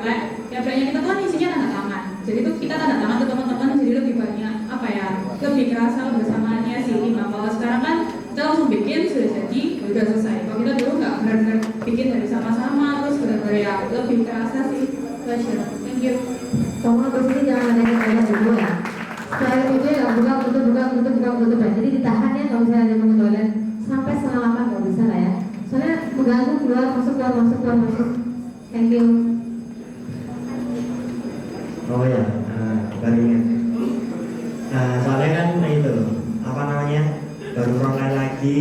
Gapleknya kita tuh kan isinya tanda tangan. Jadi tuh kita tanda tangan ke teman-teman jadi lebih banyak lebih kerasa bersamaannya sih timbang kalau sekarang kan kita langsung bikin sudah jadi udah selesai. Kalau kita dulu nggak benar-benar bikin dari sama-sama terus benar-benar ya lebih kerasa sih. Pleasure. Thank you. Kamu ke sini jangan ada yang banyak dulu ya. Setelah itu ya buka tutup. Jadi ditahan ya kalau misalnya ada mau ke toilet sampai setengah 8 nggak bisa lah ya. Soalnya mengganggu keluar masuk. Thank you. Oh ya, baru ingat. Soalnya kan itu baru online lagi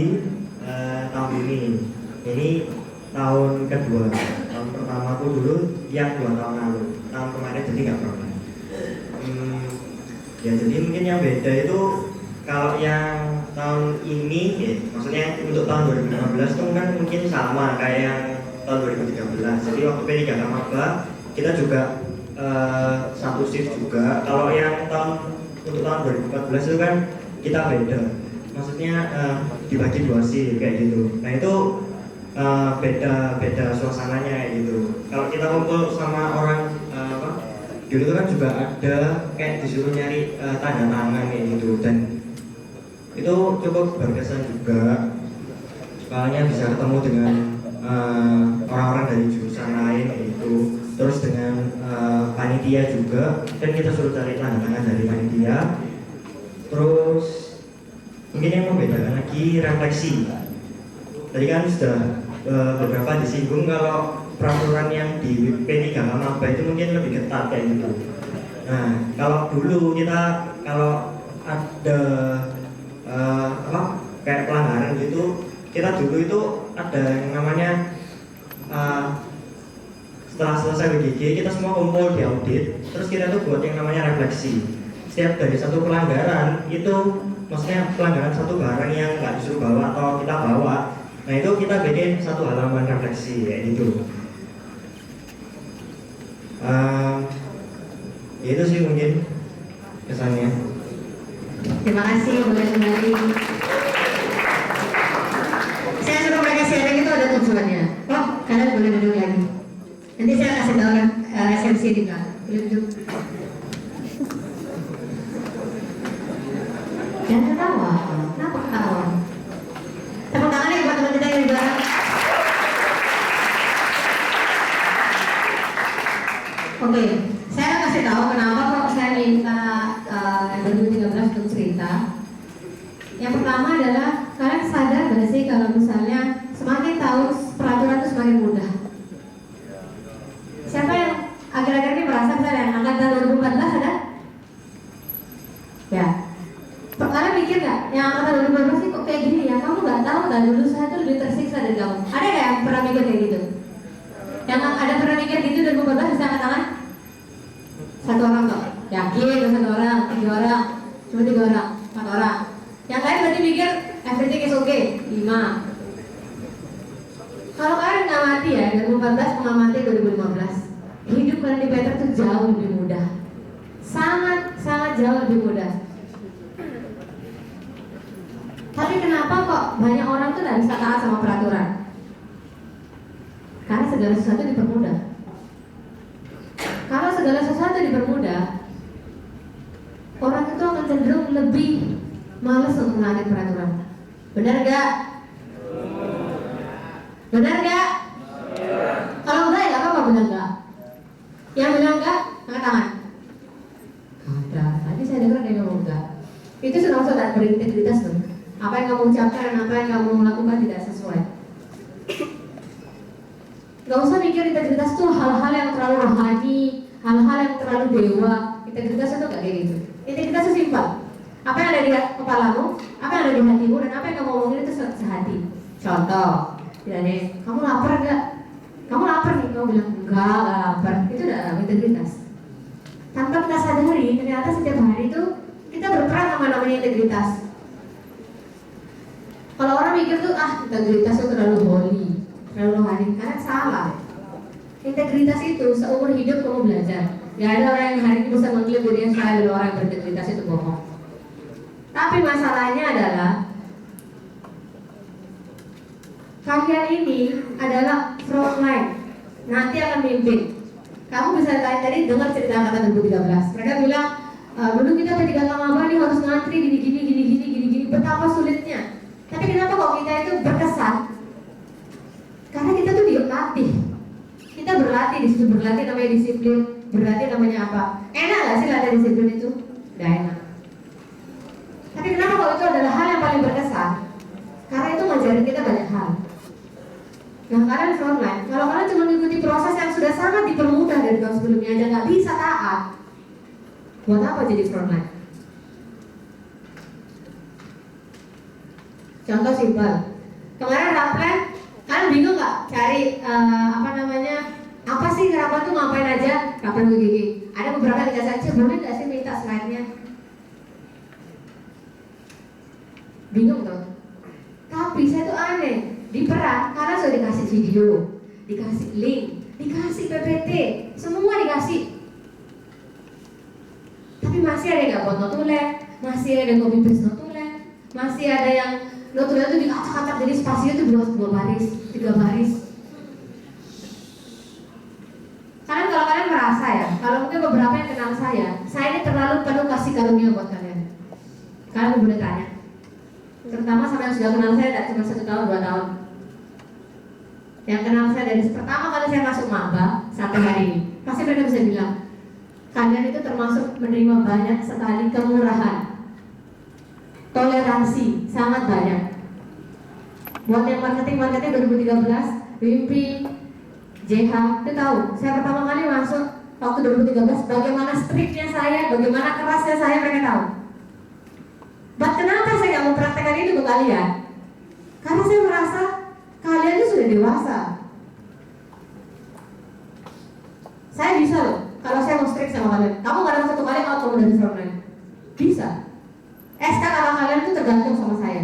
tahun ini. Ini tahun kedua. Tahun pertama aku dulu yang 2 tahun lalu. Tahun kemarin jadi nggak pernah. Ya jadi mungkin yang beda itu kalau yang tahun ini, ya, maksudnya untuk tahun 2015 itu kan mungkin sama kayak yang tahun 2013. Jadi waktu P3K maba kita juga satu shift juga. Kalau yang untuk tahun 2014 itu kan kita beda. Maksudnya dibagi 2 shift kayak gitu. Nah itu beda suasananya kayak gitu. Kalau kita kumpul sama orang dulu itu kan juga ada kayak disuruh nyari tanda tangan kayak gitu, dan itu cukup berkesan juga. Soalnya bisa ketemu dengan orang-orang dari jurusan lain kayak gitu. Terus dengan panitia juga, kan kita suruh cari tanda tangan dari panitia. Terus mungkin yang membedakan lagi refleksi. Tadi kan sudah beberapa disinggung kalau peraturan yang di P3K maba itu mungkin lebih ketat kayak gitu. Nah, kalau dulu kita kalau ada kayak pelanggaran gitu, kita dulu itu ada yang namanya setelah selesai BGG kita semua kumpul di audit, terus kita tuh buat yang namanya refleksi. Setiap dari satu pelanggaran itu, maksudnya pelanggaran satu barang yang nggak disuruh bawa atau kita bawa, nah itu kita bikin satu halaman refleksi kayak gitu. Itu sih mungkin kesannya. Terima kasih, boleh kembali. Saya suruh mereka sharing itu ada tujuannya. Oh, kalian boleh duduk lagi. Nanti saya kasih tahu SMC di belakang. Boleh duduk. Jangan ketawa. Kenapa ketawa? Tepuk tangan ya buat teman kita yang di belakang. Oke, saya akan kasih tahu kenapa kok saya minta 2013 untuk cerita. Yang pertama adalah kalian sadar gak sih kalau misalnya semakin tahun peraturan itu semakin mudah. Siapa yang akhir-akhir ini merasa misalnya angkatan 2014 ada? Ya. Kalian mikir gak yang angkatan 2014 ini kok kayak gini ya? Kamu gak tahu kan dulu saya tuh lebih tersiksa dari kamu. Ada gak yang pernah mikir kayak gitu? Yang ada pernah mikir gitu 2014 bisa angkat tangan? 1 orang kok? Yakin 1 orang, 3 orang, cuma 3 orang, 4 orang. Yang lain berarti mikir everything is okay, 5. Kalau kalian ngamati ya, 2014 mengamati 2015, hidup kalian di Petra itu jauh lebih mudah. Sangat jauh lebih mudah. Tapi kenapa kok banyak orang tuh gak bisa taat sama peraturan? Karena segala sesuatu dipermudah. Kalau segala sesuatu dipermudah, orang itu akan cenderung lebih malas untuk menaati peraturan. Benar gak? Benar gak? Kalau enggak ya apa-apa, benar gak? Yang bilang enggak, angkat tangan. Ada, tadi saya dengar ada yang ngomong enggak. Itu sudah tak berintegritas tuh. Apa yang kamu ucapkan dan apa yang kamu lakukan tidak sesuai. Gak usah mikir integritas itu hal-hal yang terlalu rohani, hal-hal yang terlalu dewa. Integritas itu gak kayak gitu. Integritas itu simpel. Apa yang ada di kepalamu, apa yang ada di hatimu, dan apa yang kamu omongin itu sehati. Contoh, kamu lapar gak? Kamu lapar nih, kamu bilang enggak lapar. Itu udah integritas. Tanpa kita sadari, ternyata setiap hari itu kita berperan sama namanya integritas. Kalau orang mikir tuh integritas itu terlalu holy, terlalu rohani, karena salah. Integritas itu seumur hidup kamu belajar. Gak ada orang yang hari ini bisa mengklaim dirinya saya adalah orang yang berintegritas, itu bohong. Tapi masalahnya adalah kalian ini adalah front line, nanti akan mimpin. Kamu bisa tadi dengar cerita angkatan 2013. Mereka bilang dulu kita P3K maba nih harus ngantri gini, betapa sulitnya. Tapi kenapa kok kita itu berkesan? Karena kita tuh dilatih. Kita berlatih, di situ berlatih namanya disiplin, berlatih namanya apa? Enak gak sih latihan disiplin itu? Gak enak. Tapi kenapa kok itu adalah hal yang paling berkesan? Karena itu ngajarin kita banyak hal. Nah kalian frontline, kalau kalian cuma mengikuti proses yang sudah sangat dipermudah dari tahun sebelumnya aja nggak bisa taat, buat apa jadi frontline? Contoh simpel, kemarin raplan, kalian bingung nggak cari apa sih raplan tuh ngapain aja? Raplan gigi. Ada beberapa yang dikasih aja, boleh nggak sih minta slide-nya? Bingung tuh. Tapi saya tuh aneh, di peran karena sudah dikasih video, dikasih link, dikasih PPT, semua dikasih. Tapi masih ada yang nggak buat notulen, masih ada yang copy paste notulen, masih ada yang notulen itu diacak-acak jadi spasinya itu 2 baris, 3 baris. Kalau kalian merasa ya, kalau mungkin beberapa yang kenal saya ini terlalu penuh kasih karunia buat kalian. Kalian boleh tanya. Terutama sama yang sudah kenal saya tidak cuma 1 tahun 2 tahun. Yang kenal saya dari pertama kali saya masuk maba sampai hari ini, pasti mereka bisa bilang kalian itu termasuk menerima banyak sekali kemurahan, toleransi sangat banyak. Buat yang marketing 2013, Wimpi, JH, itu tahu. Saya pertama kali masuk waktu 2013, bagaimana striknya saya, bagaimana kerasnya saya, mereka tahu. Kenapa saya nggak mau praktekkan itu ke kalian? Karena saya merasa kalian itu sudah dewasa. Saya bisa loh, kalau saya mau strict sama kalian. Kamu nggak dapat 1 kali out kamu dari frontline. Bisa. SK kalau kalian itu tergantung sama saya.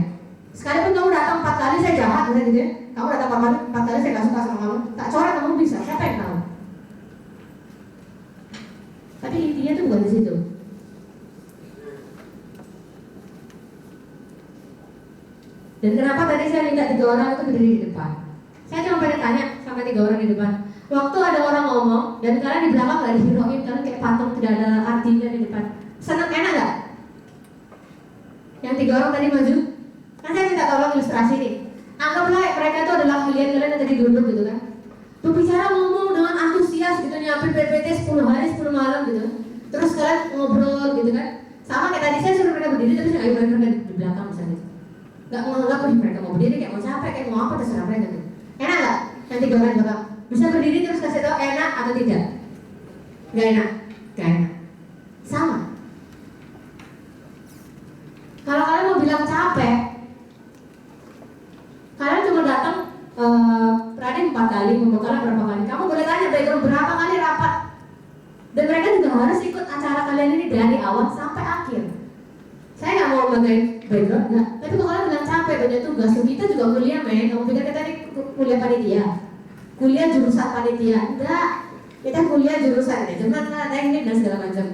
Sekalipun kamu datang 4 kali saya jahat, gitu ya. Kamu datang 4 kali saya nggak suka sama kamu, tak coret kamu bisa. Siapa yang tahu? Tapi intinya tuh bukan di situ. Dan kenapa tadi saya minta 3 orang itu berdiri di depan? Saya cuma pengen tanya sama 3 orang di depan. Waktu ada orang ngomong dan kalian di belakang gak dihirauin, kalian kayak patung tidak ada artinya di depan. Senang, enak gak? Yang 3 orang tadi maju. Kan saya minta tolong ilustrasi nih. Anggaplah mereka itu adalah kalian yang tadi duduk gitu kan. Berbicara ngomong dengan antusias gitu, nyiapin PPT 10 hari 10 malam gitu. Terus kalian ngobrol gitu kan. Sama kayak tadi saya suruh mereka berdiri tapi saya nggak mereka di belakang misalnya. Gak menganggap mereka mau berdiri kayak mau capek, kayak mau apa terserah mereka gitu. Enak gak? Nanti gue belakang bisa berdiri terus kasih tau enak atau tidak? Gak enak? Gak enak. Sama. Kalau kalian mau bilang capek, kalian cuma datang Raden 4 kali, pembekalan berapa kali? Kamu boleh tanya background berapa kali rapat. Dan mereka juga harus ikut acara kalian ini dari awal sampai akhir. Saya nggak mau bagain background, enggak. Tapi kalau kalian bilang capek, banyak tugas, kita juga kuliah, men. Kamu pikir kita ini kuliah panitia? Kuliah jurusan panitia? Enggak. Kita kuliah jurusan manajemen lah, teknik dan segala macam.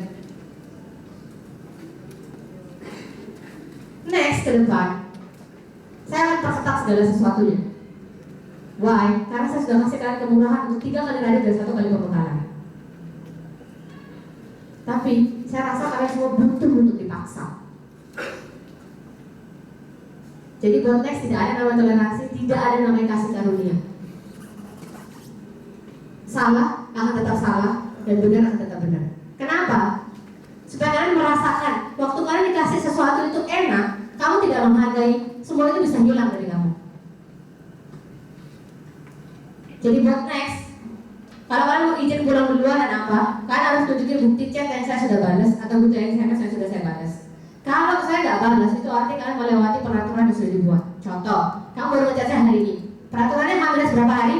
Next ke depan, saya akan perketat segala sesuatunya. Why? Karena saya sudah kasih kalian kemurahan untuk 3 kali radio dan 1 kali pembekalan. Tapi saya rasa kalian semua butuh untuk dipaksa. Jadi buat next tidak ada nama toleransi, tidak ada namanya kasih karunia. Salah akan tetap salah dan benar akan tetap benar. Kenapa? Supaya kalian merasakan waktu kalian dikasih sesuatu itu enak, kamu tidak menghargai, semua itu bisa hilang dari kamu. Jadi buat next, kalau kalian mau izin pulang duluan dan apa, kalian harus tunjukin bukti chat yang saya sudah balas atau bukti SMS yang sudah saya balas. Kalau saya nggak balas, itu artinya kalian melewati peraturan yang sudah dibuat. Contoh, kamu baru ngechat saya hari ini. Peraturannya H- berapa hari?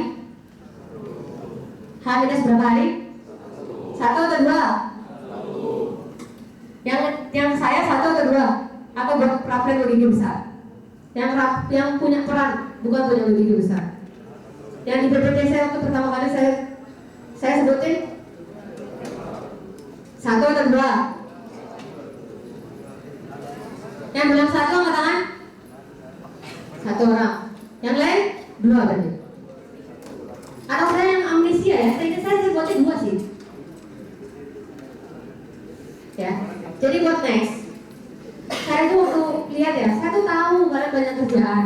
H- berapa hari? 1 atau 2? Yang saya 1 atau 2? Atau buat problem begini besar? Yang punya peran, bukan punya begini besar. Yang di PPT saya waktu pertama kali saya sebutin 1 atau 2? Yang bilang 1 angkat tangan? 1 orang. Yang lain 2 berarti. Atau saya yang amnesia ya, saya buatnya 2 sih. next? Saya tuh waktu lihat ya, saya tuh tahu kalian banyak kerjaan,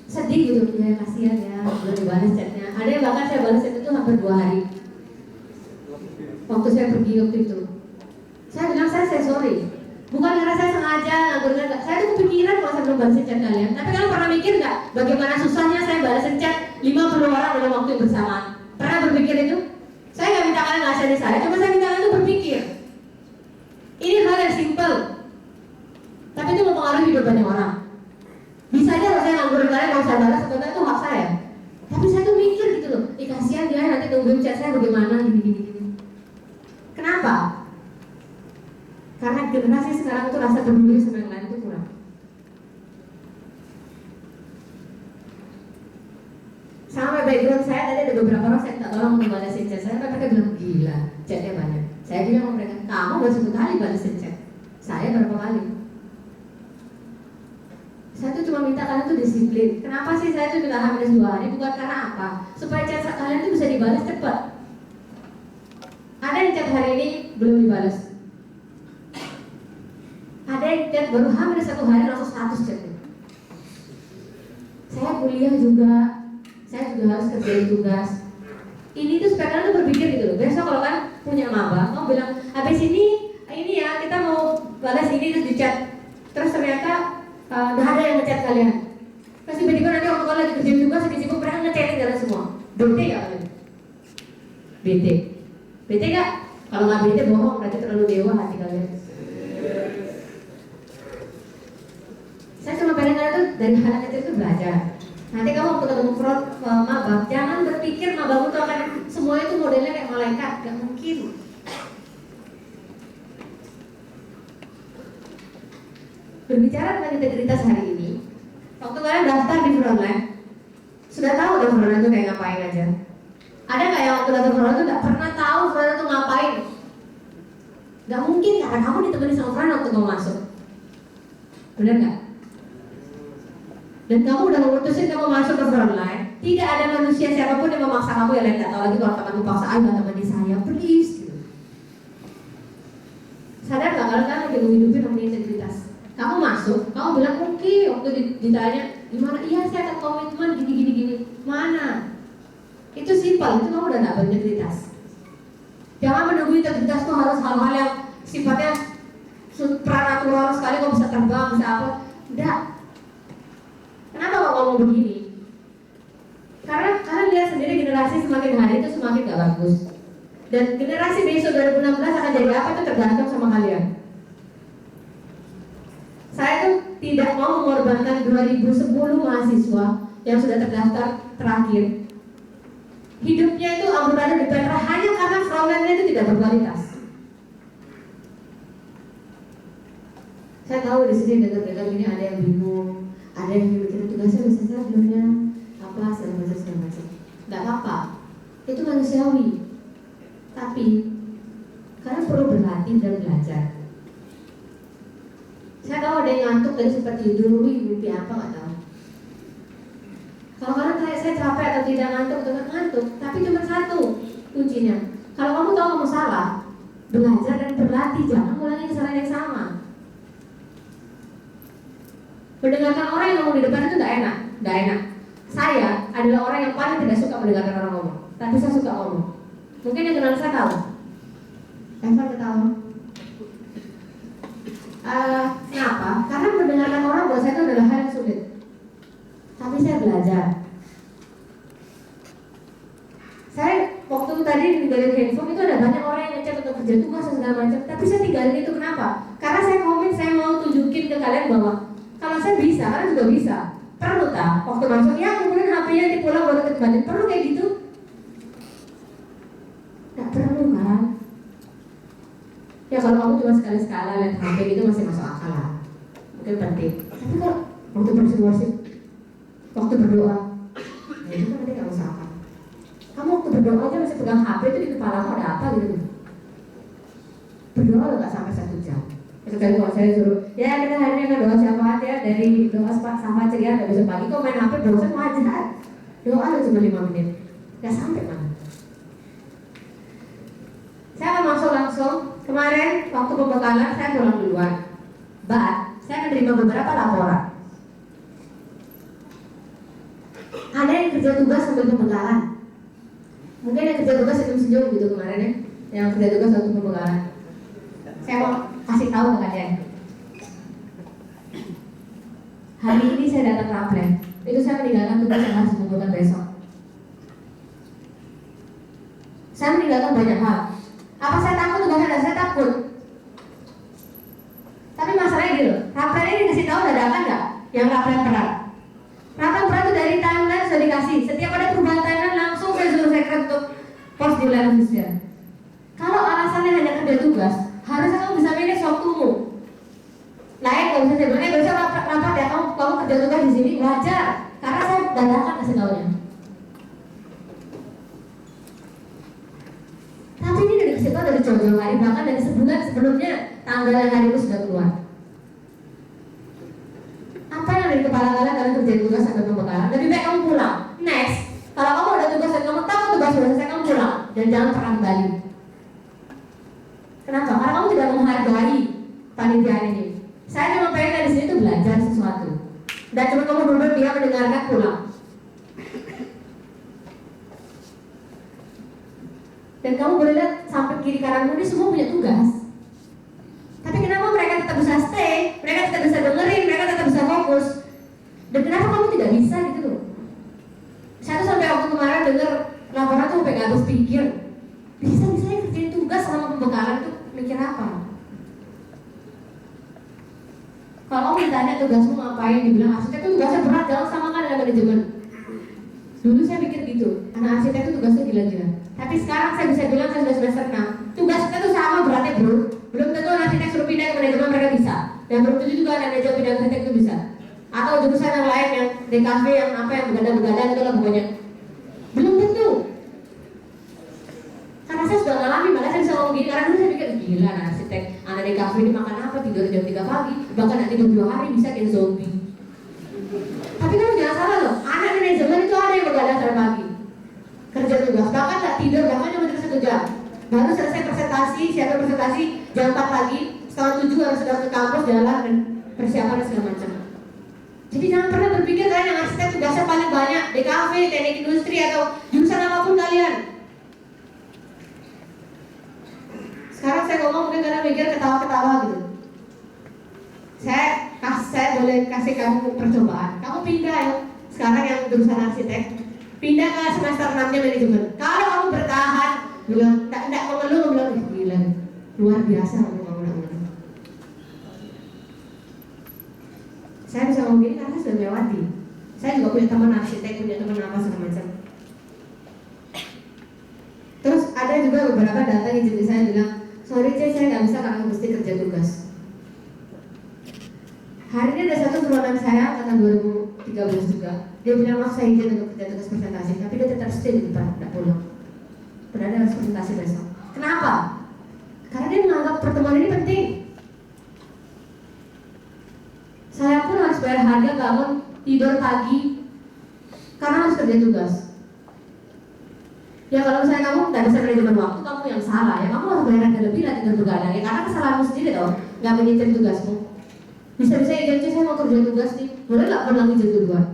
sedih gitu, ya kasihan ya, belum dibalas chatnya. Ada yang bahkan saya balas chat itu hampir 2 hari. Waktu saya pergi waktu itu, saya bilang saya sorry. Bukan karena saya sengaja nganggur, saya tuh kepikiran kalau saya belum balasin chat kalian. Tapi kalian pernah mikir nggak bagaimana susahnya saya balasin chat 50 orang dalam waktu yang bersamaan? Pernah berpikir itu? Saya nggak minta kalian ngasih saya, cuma saya minta kalian tuh berpikir. Ini hal yang simple, tapi itu mempengaruhi hidup banyak orang. Bisa aja kalau saya nganggurin kalian mau saya balas, sebetulnya itu hak saya. Tapi saya tuh mikir gitu loh, kasihan dia nanti tungguin chat saya bagaimana gini. Kenapa? Karena generasi sekarang itu rasa peduli sama yang lain itu kurang. Sama background saya tadi ada beberapa orang saya minta tolong untuk balasin chat saya, mereka bilang gila, chatnya banyak. Saya bilang sama mereka, kamu baru 1 kali balasin chat, saya berapa kali? Saya tuh cuma minta kalian tuh disiplin. Kenapa sih saya tuh minta H-2 hari? Bukan karena apa? Supaya chat kalian tuh bisa dibalas cepat. Ada yang chat hari ini belum dibalas. Ada yang chat baru hampir 1 hari langsung 100 chat. Saya kuliah juga, saya juga harus kerjain tugas. Ini tuh supaya kalian tuh berpikir gitu loh. Besok kalau kan punya maba, kamu bilang habis ini ya kita mau balas ini terus di chat. Terus ternyata nggak ada yang ngechat kalian. Terus tiba-tiba nanti waktu kalian lagi kerjain tugas, lagi sibuk mereka ngechatin kalian semua. Bete nggak kalian? Bete nggak? Kalau nggak bete bohong, berarti terlalu dewa hati kalian. Saya cuma pengen kalian tuh dari hal kecil itu belajar. Nanti kamu waktu ketemu maba, jangan berpikir mabamu tuh akan semuanya itu modelnya kayak malaikat, gak mungkin. Berbicara tentang integritas hari ini, waktu kalian daftar di Frontline, sudah tahu dong Frontline itu kayak ngapain aja? Ada nggak yang waktu daftar Frontline itu nggak pernah tahu Frontline itu ngapain? Gak mungkin karena kamu ditemani sama Frontline waktu kamu masuk, benar nggak? Dan kamu udah memutusin kamu masuk ke Frontline, tidak ada manusia siapapun yang memaksa kamu ya lain kata lagi kalau teman dipaksa, ayo temani saya, please. Gitu. Sadar nggak kalau kalian lagi menghidupi namanya integritas? Kamu masuk, kamu bilang oke, waktu ditanya gimana? Iya saya akan komitmen gini. Mana? Itu simpel, itu kamu udah nggak berintegritas. Jangan menunggu integritas tuh harus hal-hal yang sifatnya supranatural sekali, kok bisa terbang, bisa apa? Enggak. Kenapa kok ngomong begini? Karena kalian lihat sendiri generasi semakin hari itu semakin gak bagus. Dan generasi besok 2016 akan jadi apa itu tergantung sama kalian. Saya tuh tidak mau mengorbankan 2010 mahasiswa yang sudah terdaftar terakhir. Hidupnya itu amburadul di Petra hanya karena frontline-nya itu tidak berkualitas. Saya tahu di sini dengar-dengar ini ada yang bingung, ada yang mikir tugasnya bisa saya belumnya apa segala macam. Tidak apa-apa, itu manusiawi. Tapi kalian perlu berlatih dan belajar. Saya tahu ada yang ngantuk tadi sempat tidur, mimpi apa nggak tahu. Kalau kalian tanya saya capek atau tidak ngantuk, tapi cuma satu kuncinya. Kalau kamu tahu kamu salah, belajar dan berlatih, jangan ulangi kesalahan yang sama. Mendengarkan orang yang ngomong di depan itu tidak enak. Saya adalah orang yang paling tidak suka mendengarkan orang ngomong, tapi saya suka ngomong. Mungkin yang kenal saya tahu. Evan ketawa. Kenapa? Karena mendengarkan orang buat saya itu adalah hal yang sulit. Tapi saya belajar. Saya waktu tadi ninggalin handphone itu ada banyak orang yang ngechat untuk kerja tugas dan segala macam. Tapi saya tinggalin itu kenapa? Karena saya komit, saya mau tunjukin ke kalian bahwa kalau saya bisa, kalian juga bisa. Perlu tak? Waktu masuk ya kemudian HP-nya dipulang baru ketebatin. Perlu kayak gitu? Gak perlu kan? Ya kalau kamu cuma sekali-sekala lihat HP itu masih masuk akal lah. Mungkin penting. Tapi kalau waktu bersih-bersih, waktu berdoa, ya itu kan nanti gak masuk akal. Kamu waktu berdoa aja masih pegang HP itu di kepala kamu ada apa gitu. Berdoa gak sampai 1 jam. Sekali kalau saya suruh, ya kita hari ini akan doa syafaat ya dari doa sama ceria dan besok pagi kok main HP bosan wajar. Doa lu cuma 5 menit, gak sampai mana. Saya akan masuk langsung. Kemarin waktu pembekalan saya pulang duluan. But saya menerima beberapa laporan. Ada yang kerja tugas sambil pembekalan. Mungkin yang kerja tugas senyum-senyum gitu kemarin ya, yang kerja tugas waktu pembekalan. Saya mau kasih tahu ke kalian. Hari ini saya datang ke Aplen, itu saya meninggalkan tugas yang harus dikumpulkan besok. Saya meninggalkan banyak hal. Apa saya takut tugasnya ada? Saya takut. Tapi masalahnya gitu, Raplen ini dikasih tahu dadakan nggak? Yang Raplen berat. Raplen berat itu dari timeline sudah dikasih. Setiap ada perubahan timeline langsung saya suruh sekret untuk post di line official. Kalau alasannya hanya kerja tugas, harusnya kamu bisa manage waktumu. Lain kalau bisa saya bilang, besok rapat ya, kamu kerja tugas di sini wajar, karena saya dadakan kasih tahunya. Tapi ini udah dikasih tahu dari jauh-jauh hari, bahkan dari sebulan sebelumnya tanggal yang hari itu sudah keluar. Apa yang ada di kepala kalian kerja tugas sampai pembekalan? Lebih baik kamu pulang. Next, kalau kamu ada tugas dan kamu tahu tugas sudah selesai, kamu pulang dan jangan pernah kembali. Kenapa? Karena kamu tidak menghargai panitia ini. Saya cuma pengen dari sini tuh belajar sesuatu. Dan cuma kamu duduk dia mendengarkan pulang. Dan kamu boleh lihat sampai kiri kananmu ini semua punya tugas. Tapi kenapa mereka tetap bisa stay? Mereka tetap bisa dengerin, mereka tetap bisa fokus. Dan kenapa kamu tidak bisa gitu loh? Saya tuh sampai waktu kemarin dengar laporan tuh sampai gak habis pikir. Bisa-bisanya kerjain tugas selama pembekalan tuh mikir apa? Kalau kamu ditanya tugasmu ngapain, dibilang arsitek itu tugasnya berat, jangan samakan dengan manajemen. Dulu saya pikir gitu, anak arsitek itu tugasnya gila-gila. Tapi sekarang saya bisa bilang saya sudah semester 6. Tugas kita tuh sama beratnya bro. Belum tentu anak arsitek suruh pindah ke manajemen mereka bisa. Dan belum tentu juga anak manajemen pindah ke arsitek itu bisa. Atau jurusan yang lain yang DKV yang apa yang begadang-begadang itu lah pokoknya. Belum tentu. Karena saya sudah ngalami, makanya saya bisa ngomong gini. Karena dulu saya pikir gila anak arsitek, anak DKV ini makan apa, tidur jam 3 pagi, bahkan nanti 2 hari bisa kayak zombie. Tapi kamu jangan salah loh, anak manajemen itu ada yang begadang sampai pagi, kerja tugas, bahkan nggak tidur, bahkan cuma tidur 1 jam. Baru selesai presentasi, siapkan presentasi jam 4 pagi, setengah 7 harus sudah ke kampus, jalan dan persiapan dan segala macam. Jadi jangan pernah berpikir kalian yang arsitek tugasnya paling banyak, DKV, teknik industri atau jurusan apapun kalian. Sekarang saya ngomong mungkin kalian mikir ketawa-ketawa gitu. Saya boleh kasih kamu percobaan. Kamu pindah ya, sekarang yang jurusan arsitek, pindah ke semester 6-nya manajemen. Kalau kamu bertahan, bilang tidak mengeluh, bilang gila, luar biasa kamu mengeluh. Saya bisa ngomong gini karena sudah melewati. Saya juga punya teman arsitek, punya teman apa segala macam. Terus ada juga beberapa data yang jadi saya bilang, sorry C, saya nggak bisa karena mesti kerja tugas. Hari ini ada satu peruangan saya angkatan 2013 juga. Dia bilang maaf saya izin untuk kerja tugas presentasi, tapi dia tetap stay di depan, tidak pulang. Padahal dia harus presentasi besok. Kenapa? Karena dia menganggap pertemuan ini penting. Saya pun harus bayar harga bangun, tidur pagi, karena harus kerja tugas. Ya kalau misalnya kamu nggak bisa manajemen waktu, kamu yang salah ya. Kamu harus bayar harga lebih lah tidur begadang ya, karena kesalahanmu sendiri dong, nggak menyitir tugasmu. Bisa-bisa izin saya mau kerja tugas nih, boleh nggak pulang izin duluan?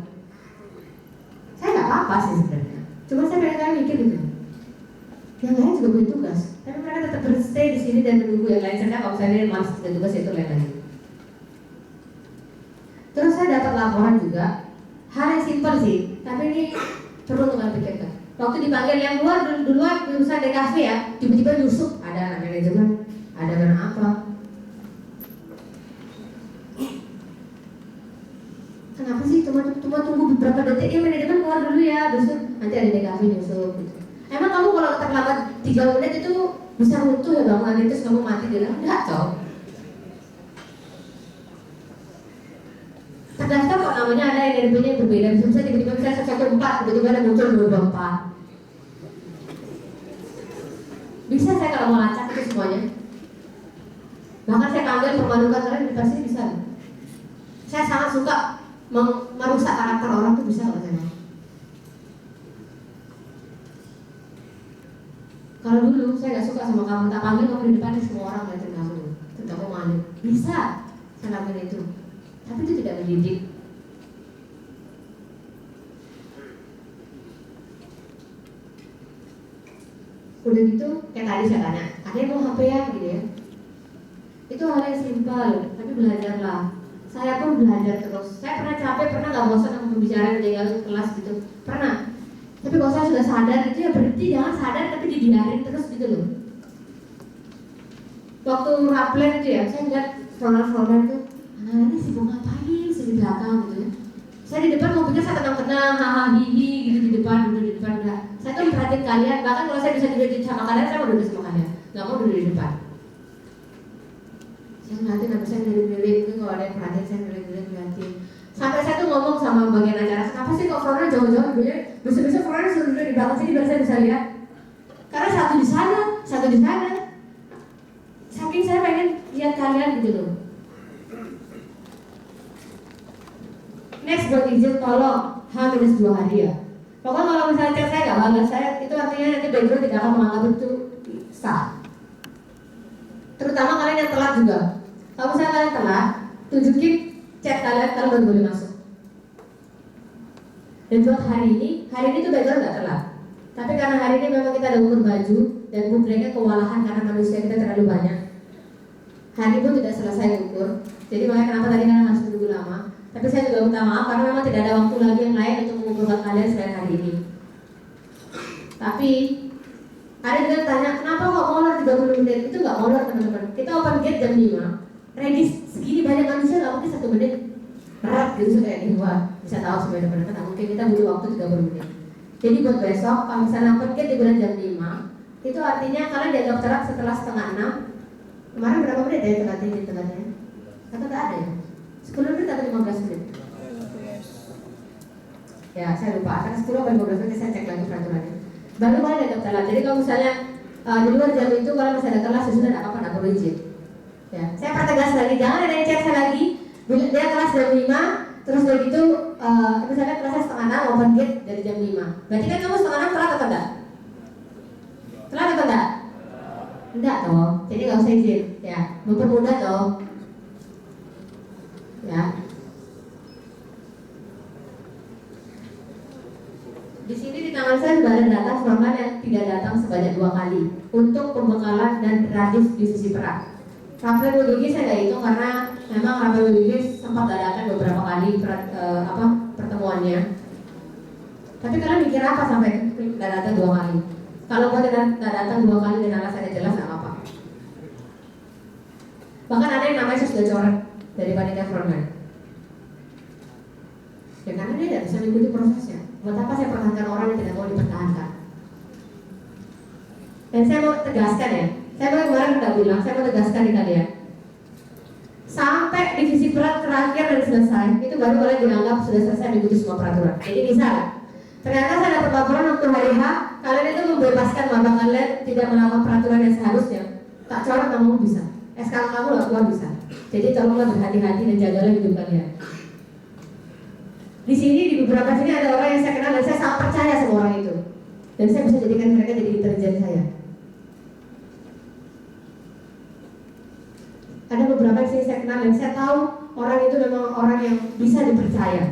Saya nggak apa-apa sih sebenarnya. Cuma saya pengen kalian mikir gitu. Yang lain juga punya tugas, tapi mereka tetap berstay di sini dan menunggu yang lain. Saya kalau misalnya malas kerja tugas itu lain lagi. Terus saya dapat laporan juga, hal yang simpel sih, tapi ini perlu untuk kalian pikirkan. Waktu dipanggil yang duluan jurusan DKV ya, tiba-tiba nyusup, ada anak manajemen, ada anak apa. Kenapa sih cuma tunggu beberapa detik ya manajemen keluar dulu ya, besok nanti ada DKV nyusup gitu. Emang kamu kalau terlambat 3 menit itu bisa runtuh ya bangunan itu, kamu mati di dalam? Enggak toh. Terdaftar kok namanya ada NRP-nya yang berbeda, bisa tiba-tiba bisa 114, tiba-tiba ada muncul 224. Bisa saya kalau mau lacak itu semuanya. Bahkan saya tampil permadukan kalian di pasti bisa. Saya sangat suka merusak karakter orang tuh bisa nggak saya? Kalau dulu saya nggak suka sama kamu, tak panggil kamu di depan semua orang ngeliatin kamu, terus kamu malu. Bisa. saya lakukan itu, tapi itu tidak mendidik. Udah gitu, kayak tadi saya tanya, ada yang mau HP ya gitu ya. Itu hal yang simpel, tapi belajarlah. Saya pun belajar terus. Saya pernah capek, pernah nggak bosan sama pembicaraan tinggal kelas gitu, pernah. Tapi kalau saya sudah sadar itu ya berhenti, jangan sadar tapi dibiarin terus gitu loh. Waktu raplen itu ya, saya lihat frontal itu, anak ini sibuk ngapain sih di belakang gitu ya. Saya di depan mobilnya saya tenang-tenang, haha hihi gitu di depan, duduk di depan enggak. Saya tuh perhatiin kalian, bahkan kalau saya bisa duduk sama kalian, saya mau duduk sama kalian, nggak mau duduk di depan. Saya ngeliatin, habis saya ngelirik-ngelirik, mungkin kalau ada yang perhatiin saya ngelirik-ngelirik. Sampai saya tuh ngomong sama bagian acara, kenapa sih kok Flora jauh-jauh duduknya, besok-besok Flora suruh duduk di belakang sini biar saya bisa lihat. Karena satu di sana, satu di sana. Saking saya pengen lihat kalian gitu loh. Next buat izin tolong H-2 hari ya. Pokoknya kalau misalnya chat saya nggak balas saya, itu artinya nanti background tidak akan menganggap itu sah. Terutama kalian yang telat juga. Kalau misalnya kalian telat, tunjukin chat kalian baru boleh masuk. Dan buat hari ini tuh background nggak telat. Tapi karena hari ini memang kita ada ukur baju dan bukreknya kewalahan karena manusia kita terlalu banyak. Hari pun tidak selesai ukur. Jadi makanya kenapa tadi kalian harus menunggu lama. Tapi saya juga minta maaf karena memang tidak ada waktu lagi yang lain untuk mengumpulkan kalian selain hari ini. Tapi ada juga yang tanya, kenapa kok molor 30 menit? Itu nggak molor teman-teman. Kita open gate jam 5. Ready segini banyak manusia nggak mungkin 1 menit. Berat gitu kayak di luar. Bisa tahu sebenarnya teman-teman, nggak mungkin kita butuh waktu 30 menit. Jadi buat besok, kalau misalnya open gate di bulan jam 5, itu artinya kalian dianggap telat setelah setengah 6. Kemarin berapa menit ya telatnya? Atau nggak ada ya? 10 menit atau 15 menit? Ya, saya lupa. Karena 10 atau 15 menit saya cek lagi peraturannya. Baru kalian dianggap telat. Jadi kalau misalnya di luar jam itu kalau masih ada kelas sudah tidak apa-apa, tidak perlu izin. Ya, saya pertegas lagi, jangan ada yang chat saya lagi. Dia kelas jam 5, terus begitu misalnya kelasnya setengah 6, open gate dari jam 5. Berarti kan kamu setengah 6 telat atau enggak? Telat atau enggak? Enggak toh, jadi nggak usah izin. Ya, mempermudah toh. Ya. Di sini di tangan saya sudah ada data frontline yang tidak datang sebanyak 2 kali untuk pembekalan dan radif di sisi perak. Rapel begini saya nggak hitung karena memang rapel begini sempat datang beberapa kali pertemuannya. Tapi kalian mikir apa sampai nggak datang 2 kali? Kalau nggak datang 2 kali dan alasannya jelas nggak apa-apa. Bahkan ada yang namanya sudah coret dari panitia frontline. Ya karena dia tidak bisa mengikuti prosesnya. Buat apa saya pertahankan orang yang tidak mau dipertahankan? Dan saya mau tegaskan ya, saya kemarin udah bilang, saya mau tegaskan di kalian. Sampai divisi peran terakhir dan selesai, itu baru kalian dianggap sudah selesai mengikuti semua peraturan. Jadi misal, ternyata saya dapat laporan waktu hari H, kalian itu membebaskan maba kalian tidak melakukan peraturan yang seharusnya. Tak coret kamu bisa, SK kamu nggak keluar bisa. Jadi tolonglah berhati-hati dan jagalah hidup kalian. Di sini di beberapa sini ada orang yang saya kenal dan saya sangat percaya sama orang itu. Dan saya bisa jadikan mereka jadi intelijen saya. Ada beberapa yang saya kenal dan saya tahu orang itu memang orang yang bisa dipercaya.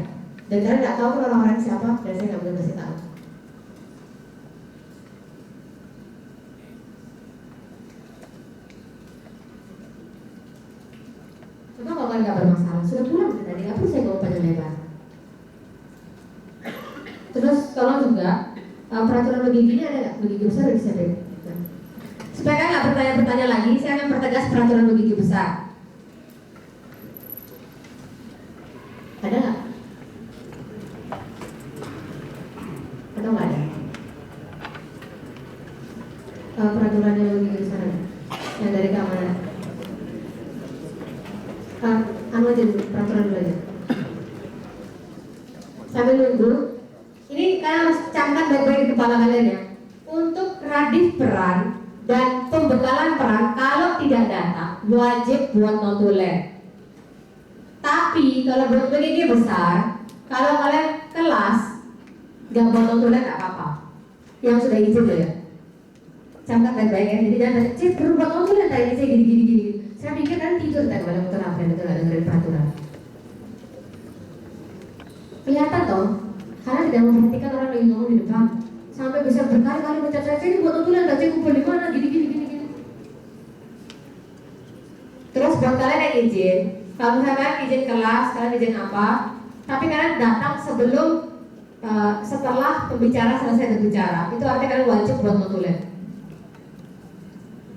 Dan kalian nggak tahu kan orang-orang siapa dan saya nggak boleh kasih tahu. Coba kalau kalian nggak bermasalah, sudah pulang tadi, nggak perlu saya bawa panjang lebar. Terus tolong juga peraturan begini ada nggak begini besar bisa deh. Supaya kan nggak bertanya-bertanya lagi, saya akan pertegas peraturan begini besar. Ada nggak? Atau nggak ada? Peraturannya begini besar ada? Yang dari keamanan. Anu aja dulu, peraturan dulu aja. Sambil nunggu. Ini kalian harus camkan baik-baik di kepala kalian ya. Untuk radif peran dan pembekalan peran kalau tidak datang wajib buat notulen. Tapi kalau buat begini besar, kalau kalian kelas nggak buat notulen nggak apa-apa. Yang sudah izin loh ya. Camkan baik-baik ya. Jadi jangan cek perlu buat notulen tadi saya gini. Saya pikir kan tidur tadi pada motor apa yang betul dengerin peraturan. Kelihatan toh, karena tidak memperhatikan orang lagi ngomong di depan. Sampai bisa berkali-kali mencatat ini buat tutulan baca kumpul di mana gini. Terus buat kalian yang izin, kalau misalkan izin kelas, kalian izin apa, tapi kalian datang sebelum setelah pembicara selesai berbicara, itu artinya kalian wajib buat notulen.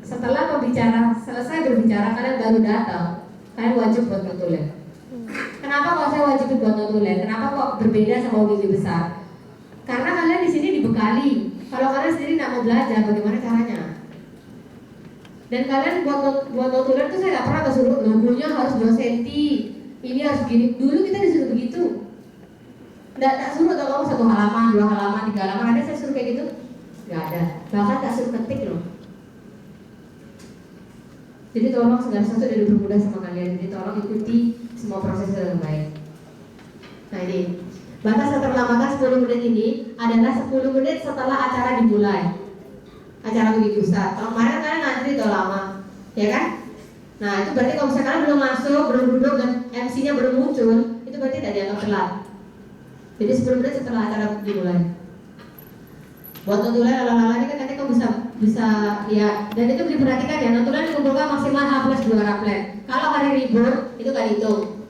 Setelah pembicara selesai berbicara, kalian baru datang, kalian wajib buat notulen. Kenapa kok saya wajib buat notulen? Kenapa kok berbeda sama UGG besar? Karena kalian di sini dibekali. Kalau kalian sendiri nggak mau belajar, bagaimana caranya? Dan kalian buat notulen tuh saya nggak pernah disuruh logonya harus 2 cm, ini harus gini. Dulu kita disuruh begitu. Nggak suruh atau kamu 1 halaman, 2 halaman, 3 halaman, ada saya suruh kayak gitu? Nggak ada. Bahkan tak suruh ketik loh. Jadi tolong segala sesuatu sudah dipermudah sama kalian. Jadi tolong ikuti semua proses dengan baik. Nah ini batas keterlambatan 10 menit ini adalah 10 menit setelah acara dimulai. Acara begitu besar. Kalau kemarin kalian ngantri itu lama, ya kan? Nah itu berarti kalau misalnya kalian belum masuk, belum duduk dan MC-nya belum muncul, itu berarti tidak dianggap telat. Jadi 10 menit setelah acara dimulai. Buat notulen ala-ala ini kan nanti kamu bisa lihat. Dan itu diperhatikan ya, notulen dikumpulkan maksimal H+2 raplen. Kalau hari libur itu gak dihitung.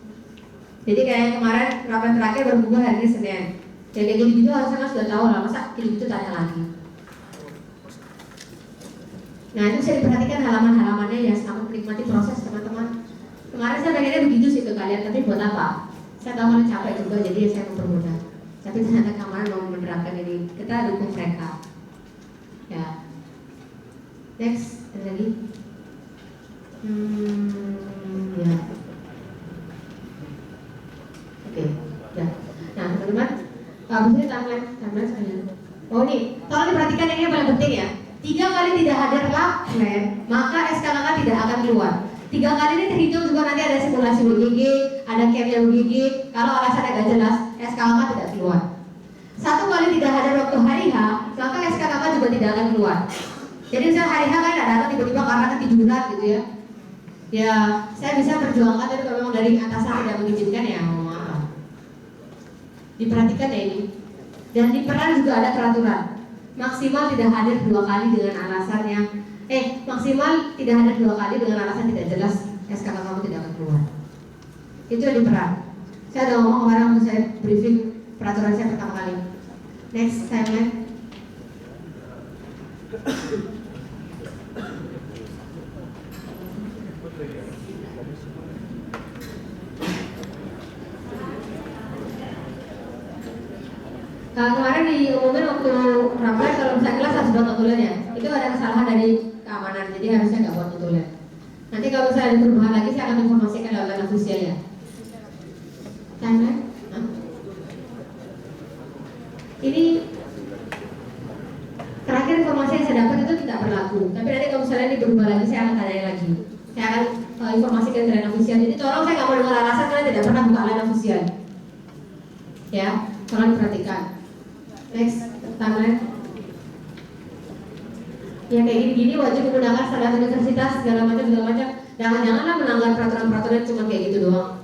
Jadi kayak kemarin raplen terakhir baru buka hari ini Senin. Ya kayak gitu harusnya kan sudah tahu lah, masa gitu tanya lagi. Nah itu bisa diperhatikan halaman-halamannya ya, selamat menikmati proses teman-teman. Kemarin saya pengennya begitu sih ke kalian, tapi buat apa? Saya tahu kalian capek juga, jadi saya mempermudah. Tapi ternyata kemarin mau menerapkan ini, kita dukung mereka. Ya. Next, ada lagi. Ya. Oke, ya. Nah teman-teman, habis ini timeline sekalian. Oh nih, tolong diperhatikan yang ini yang paling penting ya. 3 kali tidak hadir raplen, maka SKKK tidak akan keluar. 3 kali ini terhitung juga nanti ada simulasi UGG, ada camp UGG. Kalau alasannya gak jelas, SKKK tidak keluar. 1 kali tidak hadir waktu hari H, maka SKKK juga tidak akan keluar. Jadi misalnya hari H kan datang tiba-tiba karena ketiduran gitu ya. Ya, saya bisa perjuangkan, tapi kalau memang dari atasan tidak mengizinkan ya mohon maaf. Diperhatikan ya ini. Dan di peran juga ada peraturan. Maksimal tidak hadir 2 kali dengan alasan yang maksimal tidak hadir 2 kali dengan alasan tidak jelas, SKK kamu tidak akan keluar. Itu yang di peran. Saya udah ngomong kemarin waktu saya briefing peraturan saya pertama kali. Next timeline. Kemarin diumumin waktu raplen kalau misalnya kelas harus buat notulen ya. Itu ada kesalahan dari keamanan, jadi harusnya nggak buat notulen. Nanti kalau misalnya ada perubahan lagi, saya akan informasikan lewat official ya. Timeline? Ini terakhir informasi yang saya dapat itu tidak berlaku. Tapi nanti kalau misalnya ini berubah lagi, saya akan tanya lagi. Saya akan informasikan ke line official. Jadi tolong saya nggak mau dengar alasan kalian tidak pernah buka line official. Ya, tolong perhatikan. Next, timeline. Ya kayak gini wajib menggunakan standar universitas segala macam. Jangan-janganlah melanggar peraturan-peraturan cuma kayak gitu doang.